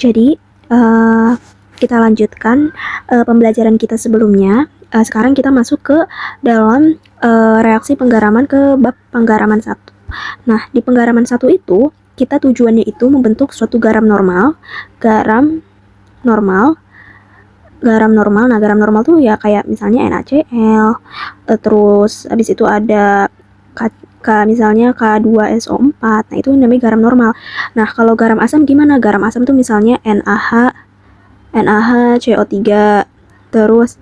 Jadi, kita lanjutkan pembelajaran kita sebelumnya. Sekarang kita masuk ke dalam reaksi penggaraman ke bab penggaraman 1. Nah, di penggaraman 1 itu, kita tujuannya itu membentuk suatu garam normal. Garam normal. Nah, garam normal tuh ya kayak misalnya NaCl, terus habis itu ada misalnya K2SO4. Nah, itu namanya garam normal. Nah, kalau garam asam gimana? Garam asam tuh misalnya NaHCO3, terus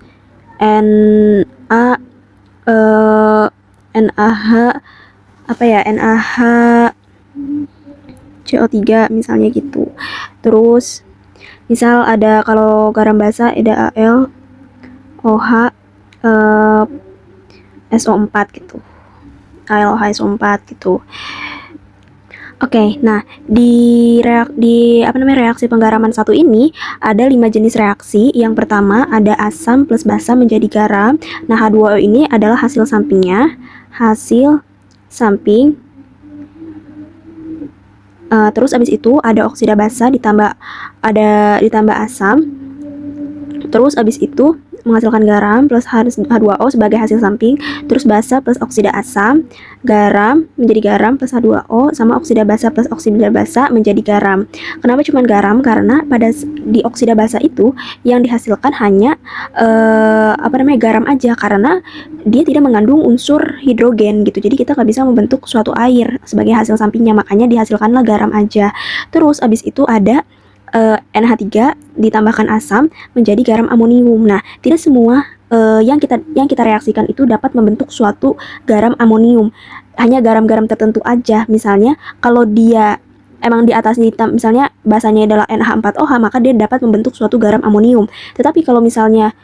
NaHCO3 misalnya gitu. Terus misal ada, kalau garam basa ada AlOH SO4 gitu. AlOH SO4 gitu. Oke, nah di reaksi penggaraman 1 ini ada 5 jenis reaksi. Yang pertama ada asam plus basa menjadi garam. Nah, H2O ini adalah hasil sampingnya. Terus abis itu ada oksida basa ditambah asam. Terus abis itu menghasilkan garam plus H2O sebagai hasil samping, terus basa plus oksida asam, garam menjadi garam plus H2O, sama oksida basa plus oksida basa menjadi garam. Kenapa cuma garam? Karena di oksida basa itu yang dihasilkan hanya garam aja, karena dia tidak mengandung unsur hidrogen gitu. Jadi kita nggak bisa membentuk suatu air sebagai hasil sampingnya, makanya dihasilkanlah garam aja. Terus abis itu ada NH3 ditambahkan asam menjadi garam amonium. Nah, tidak semua yang kita reaksikan itu dapat membentuk suatu garam amonium. Hanya garam-garam tertentu aja. Misalnya kalau dia emang di atas misalnya basanya adalah NH4OH, maka dia dapat membentuk suatu garam amonium. Tetapi kalau misalnya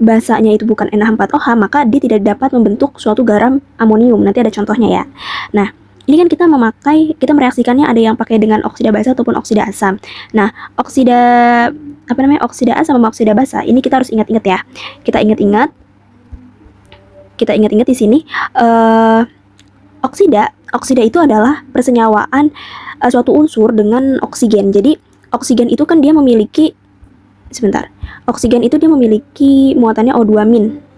basanya itu bukan NH4OH, maka dia tidak dapat membentuk suatu garam amonium. Nanti ada contohnya ya. Nah, ini kan kita mereaksikannya ada yang pakai dengan oksida basa ataupun oksida asam. Nah, oksida asam sama oksida basa ini kita harus ingat-ingat ya. Kita ingat-ingat di sini oksida itu adalah persenyawaan suatu unsur dengan oksigen. Jadi oksigen itu kan dia memiliki oksigen itu dia memiliki muatannya O2-,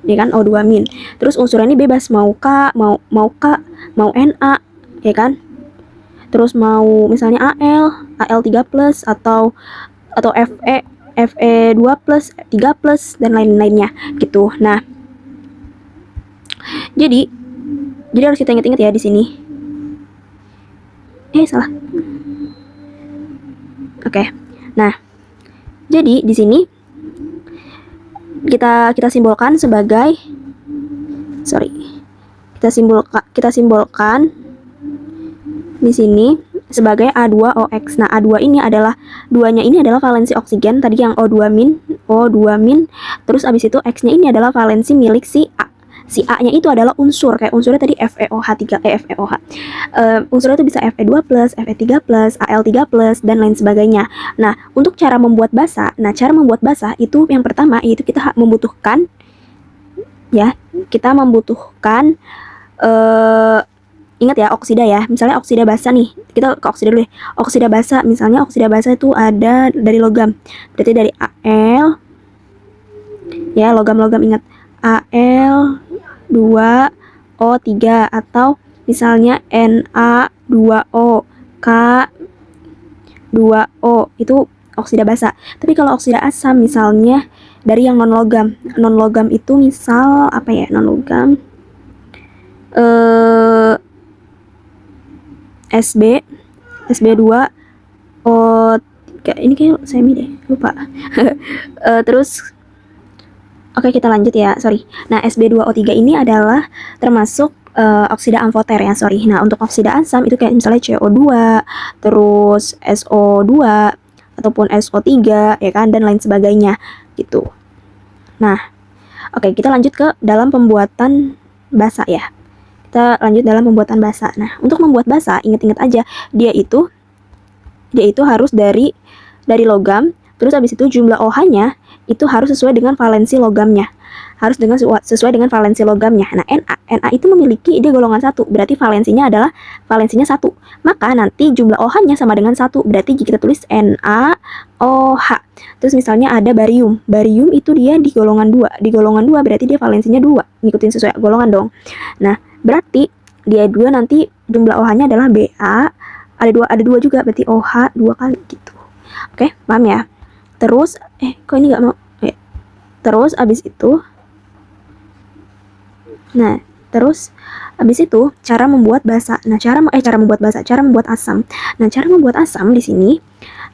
ya kan, O2-. Terus unsurnya ini bebas, mau K, mau Na, ya kan. Terus mau misalnya Al3+, atau Fe2+, Fe3+, dan lain-lainnya gitu. Nah, jadi harus kita ingat-ingat ya di sini. Salah. Oke. Nah, jadi di sini kita simbolkan sebagai kita simbolkan di sini sebagai A2OX. Nah, A2 ini adalah valensi oksigen tadi yang O2-, terus abis itu X-nya ini adalah valensi milik si A. Si A-nya itu adalah unsur, kayak unsurnya tadi FeOH3, unsurnya itu bisa Fe2+, Fe3+, Al3+, dan lain sebagainya. Nah, untuk cara membuat basa, itu yang pertama yaitu kita membutuhkan ingat ya, oksida ya. Misalnya oksida basa nih, kita ke oksida dulu deh. Oksida basa, misalnya oksida basa itu ada dari logam. Berarti dari Al, ya, logam-logam, ingat, Al2O3, atau misalnya Na2O, K2O, itu oksida basa. Tapi kalau oksida asam misalnya dari yang non-logam. Non-logam itu misal apa ya? Non-logam SB2O3, ini kayak semi deh, lupa. Terus oke, kita lanjut ya, Nah, SB2O3 ini adalah termasuk oksida amfoter ya, Nah, untuk oksida asam itu kayak misalnya CO2, terus SO2, ataupun SO3, ya kan, dan lain sebagainya gitu. Nah, oke, kita lanjut ke dalam pembuatan basa ya. Kita lanjut dalam pembuatan basa. Nah, untuk membuat basa, ingat-ingat aja, dia itu harus dari logam. Terus habis itu jumlah OH-nya itu harus sesuai dengan valensi logamnya. harus dengan sesuai dengan valensi logamnya. Nah, Na itu memiliki dia golongan 1, berarti valensinya adalah 1. Maka nanti jumlah OH-nya sama dengan 1, berarti jika kita tulis NaOH. Terus misalnya ada barium. Barium itu dia di golongan 2. Di golongan 2 berarti dia valensinya 2. Ngikutin sesuai golongan dong. Nah, berarti dia 2 nanti jumlah OH-nya adalah Ba. Ada dua juga, berarti OH 2 kali gitu. Oke, paham ya? Terus kok ini nggak mau? Terus abis itu cara membuat basa. Nah, cara membuat asam. Nah, cara membuat asam di sini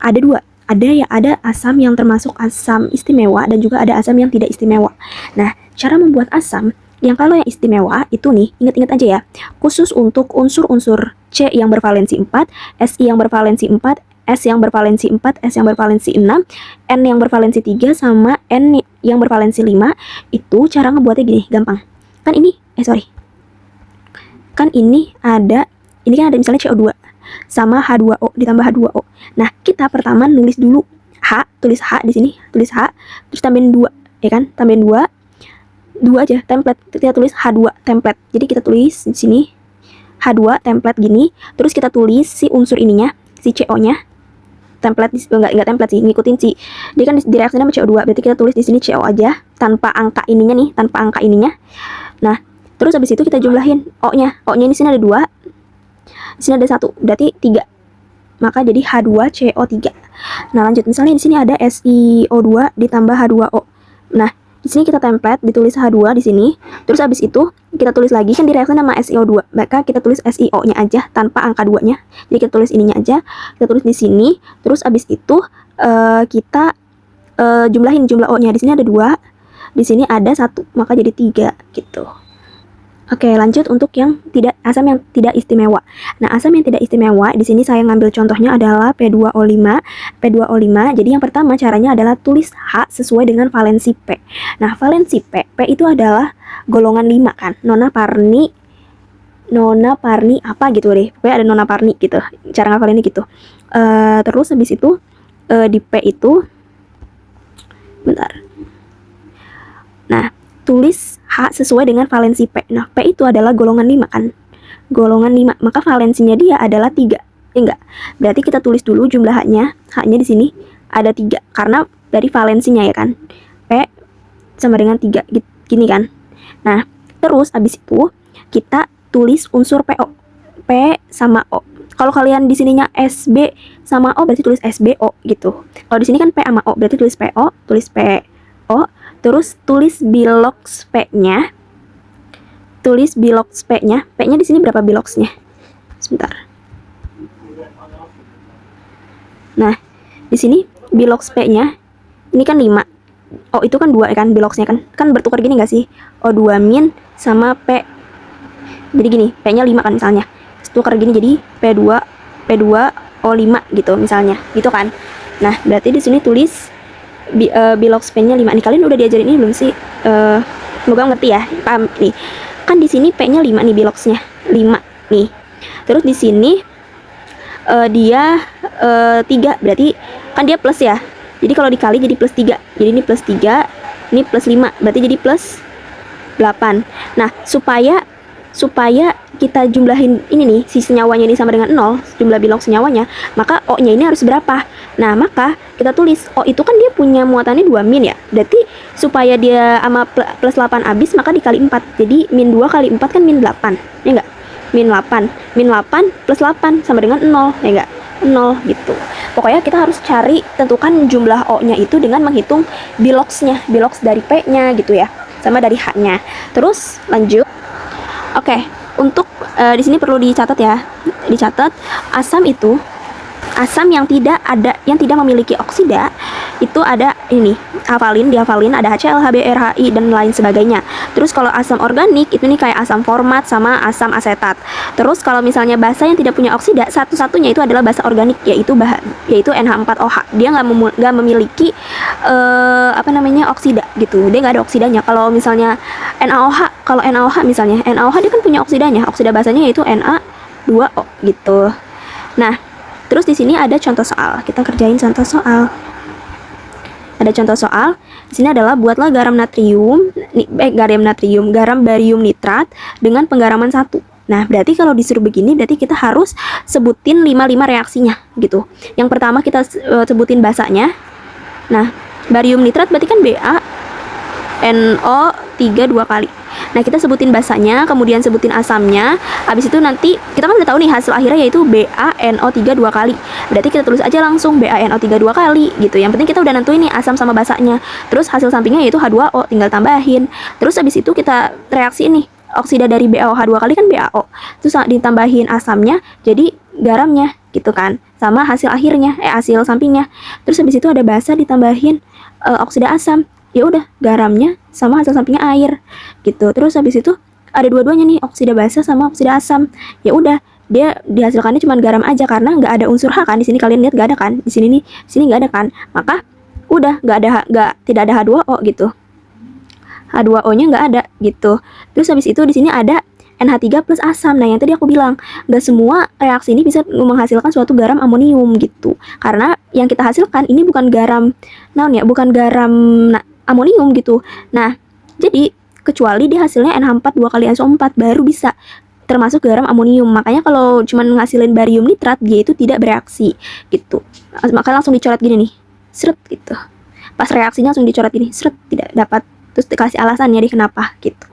ada 2. Ada asam yang termasuk asam istimewa dan juga ada asam yang tidak istimewa. Nah, cara membuat asam yang kalau yang istimewa itu nih, ingat-ingat aja ya. Khusus untuk unsur-unsur C yang bervalensi 4, Si yang bervalensi 4, S yang bervalensi 4, S yang bervalensi 6, N yang bervalensi 3, sama N yang bervalensi 5, itu cara ngebuatnya gini, gampang. Kan ini ada misalnya CO2 sama H2O ditambah H2O. Nah, kita pertama nulis dulu tulis H di sini, terus tambahin 2, ya kan? Tambahin 2 aja, template. Kita tulis H2 template. Jadi kita tulis di sini H2 template gini, terus kita tulis si unsur ininya, si CO-nya. Template enggak template sih, ngikutin sih. Dia kan direaksinya sama CO2, berarti kita tulis di sini CO aja tanpa angka ininya nih, Nah, terus habis itu kita jumlahin O-nya. O-nya di sini ada 2. Di sini ada 1, berarti 3. Maka jadi H2CO3. Nah, lanjut. Misalnya di sini ada SiO2 ditambah H2O. Nah, di sini kita template, ditulis H2 di sini. Terus habis itu kita tulis lagi, kan direaksi sama SiO2. Maka kita tulis SiO-nya aja tanpa angka 2-nya. Jadi kita tulis ininya aja. Kita tulis di sini. Terus habis itu kita jumlahin jumlah O-nya. Di sini ada 2. Di sini ada 1. Maka jadi 3 gitu. Oke, lanjut untuk asam yang tidak istimewa. Nah, asam yang tidak istimewa di sini saya ngambil contohnya adalah P2O5. Jadi yang pertama caranya adalah tulis H sesuai dengan valensi P. Nah, valensi P itu adalah golongan 5 kan. Nona Parni apa gitu deh. Pokoknya ada Nona Parni gitu. Cara ngapalinnya gitu. Terus habis itu di P itu bentar. Nah, tulis H sesuai dengan valensi P. Nah, P itu adalah golongan 5 kan. Golongan 5, maka valensinya dia adalah 3. Enggak. Berarti kita tulis dulu jumlah H-nya. H-nya di sini ada 3 karena dari valensinya ya kan. P sama dengan 3 gini kan. Nah, terus abis itu kita tulis unsur PO. P sama O. Kalau kalian di sininya SB sama O berarti tulis SBO gitu. Kalau di sini kan P sama O berarti tulis PO, terus tulis bilox P-nya. P-nya di sini berapa biloxnya? Sebentar. Nah, di sini bilox P-nya ini kan 5. O itu kan 2 kan biloxnya kan. Kan bertukar gini enggak sih? O2 min sama P. Jadi gini, P-nya 5 kan misalnya. Tukar gini jadi P2O5 gitu misalnya. Gitu kan. Nah, berarti di sini tulis bilox P-nya 5. Nih, kalian udah diajarin ini belum sih? Semoga ngerti ya. Paham nih. Kan di sini P-nya 5 nih, biloxnya 5 nih. Terus di sini dia 3, berarti kan dia plus ya. Jadi kalau dikali jadi plus 3. Jadi ini plus 3, ini plus 5, berarti jadi plus 8. Nah, supaya kita jumlahin ini nih, si senyawanya ini sama dengan 0, jumlah bilox senyawanya, maka O-nya ini harus berapa? Nah, maka kita tulis O itu kan dia punya muatannya 2 min ya. Berarti supaya dia sama plus 8 habis, maka dikali 4. Jadi min 2 kali 4 kan min 8. Ya enggak? Min 8. Min 8 plus 8 sama dengan 0. Ya enggak? 0 gitu. Pokoknya kita harus tentukan jumlah O-nya itu dengan menghitung biloxnya, bilox dari P-nya gitu ya. Sama dari H-nya. Terus lanjut. Oke, untuk di sini perlu dicatat ya. Dicatat asam yang tidak memiliki oksida itu ada ini, dihafalin ada HCl, HBr, HI dan lain sebagainya. Terus kalau asam organik itu nih kayak asam format sama asam asetat. Terus kalau misalnya basa yang tidak punya oksida, satu-satunya itu adalah basa organik yaitu NH4OH. Dia nggak memiliki oksida gitu. Dia nggak ada oksidanya. Kalau misalnya NaOH misalnya, NaOH dia kan punya oksidanya. Oksida basanya yaitu Na2O gitu. Nah, terus di sini ada contoh soal. Kita kerjain contoh soal. Ada contoh soal. Di sini adalah buatlah garam barium nitrat dengan penggaraman 1. Nah, berarti kalau disuruh begini, berarti kita harus sebutin 5 reaksinya gitu. Yang pertama kita sebutin basanya. Nah, barium nitrat berarti kan BaNO3 2 kali. Nah, kita sebutin basanya, kemudian sebutin asamnya. Habis itu nanti kita kan udah tahu nih hasil akhirnya yaitu BaNO3 2 kali. Berarti kita tulis aja langsung BaNO3 2 kali gitu. Yang penting kita udah nentuin nih asam sama basanya. Terus hasil sampingnya yaitu H2O, tinggal tambahin. Terus habis itu kita reaksi nih. Oksida dari BaOH 2 kali kan BaO. Terus ditambahin asamnya jadi garamnya gitu kan. Sama hasil akhirnya, hasil sampingnya. Terus habis itu ada basa ditambahin oksida asam. Ya udah, garamnya sama hasil sampingnya air gitu. Terus habis itu ada dua-duanya nih, oksida basa sama oksida asam. Ya udah, dia dihasilkannya cuma garam aja karena nggak ada unsur H kan. Di sini kalian lihat nggak ada kan? Di sini nih, sini nggak ada kan? Maka udah tidak ada H2O gitu. H2O-nya nggak ada gitu. Terus habis itu di sini ada NH3 plus asam. Nah, yang tadi aku bilang, nggak semua reaksi ini bisa menghasilkan suatu garam amonium gitu. Karena yang kita hasilkan ini bukan garam bukan garam amonium gitu. Nah, jadi kecuali dia hasilnya NH4 2 kali SO4 baru bisa termasuk garam amonium. Makanya kalau cuma ngasilin barium nitrat, dia itu tidak bereaksi gitu. Makanya langsung dicoret gini nih. Seret gitu. Pas reaksinya langsung dicoret gini, seret, tidak dapat. Terus dikasih alasannya dia kenapa gitu.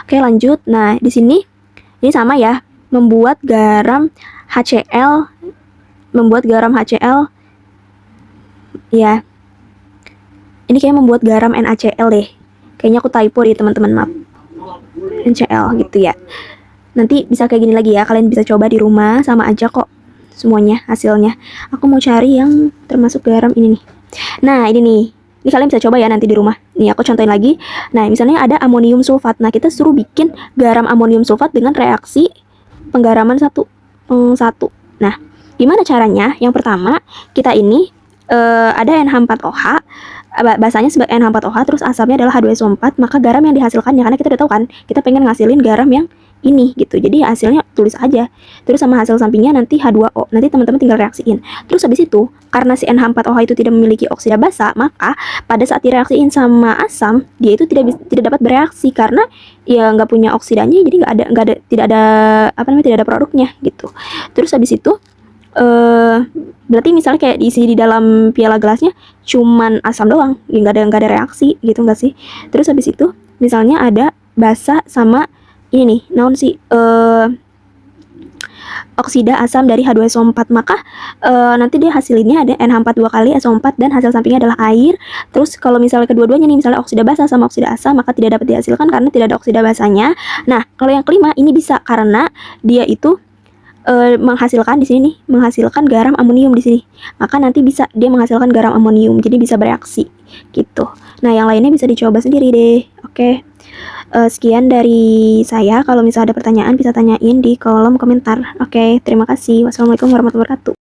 Oke, lanjut. Nah, di sini ini sama ya, membuat garam HCl ya. Ini kayak membuat garam NaCl deh. Kayaknya aku typo deh teman-teman, maaf. NaCl gitu ya. Nanti bisa kayak gini lagi ya, kalian bisa coba di rumah, sama aja kok semuanya hasilnya. Aku mau cari yang termasuk garam ini nih. Nah, ini nih. Ini kalian bisa coba ya nanti di rumah. Nih aku contohin lagi. Nah, misalnya ada amonium sulfat. Nah, kita suruh bikin garam amonium sulfat dengan reaksi penggaraman 1. Nah, gimana caranya? Yang pertama, kita ini ada NH4OH, basanya sebagai NH4OH, terus asamnya adalah H2SO4, maka garam yang dihasilkannya, karena kita udah tahu kan, kita pengen ngasilin garam yang ini gitu. Jadi hasilnya tulis aja. Terus sama hasil sampingnya nanti H2O. Nanti teman-teman tinggal reaksiin. Terus habis itu, karena si NH4OH itu tidak memiliki oksida basa, maka pada saat direaksiin sama asam, dia itu tidak dapat bereaksi karena ya nggak punya oksidanya, jadi tidak ada produknya gitu. Terus habis itu berarti misalnya kayak diisi di dalam piala gelasnya cuman asam doang, ya nggak ada reaksi gitu nggak sih. Terus habis itu misalnya ada basa sama ini nih, oksida asam dari H2SO4, maka nanti dia hasilinnya ada NH4 2 kali SO4 dan hasil sampingnya adalah air. Terus kalau misalnya kedua-duanya nih, misalnya oksida basa sama oksida asam, maka tidak dapat dihasilkan karena tidak ada oksida basanya. Nah, kalau yang kelima ini bisa karena dia itu menghasilkan di sini nih, menghasilkan garam amonium di sini. Maka nanti bisa dia menghasilkan garam amonium, jadi bisa bereaksi gitu. Nah, yang lainnya bisa dicoba sendiri deh. Oke. Sekian dari saya. Kalau misalnya ada pertanyaan bisa tanyain di kolom komentar. Oke, terima kasih. Wassalamualaikum warahmatullahi wabarakatuh.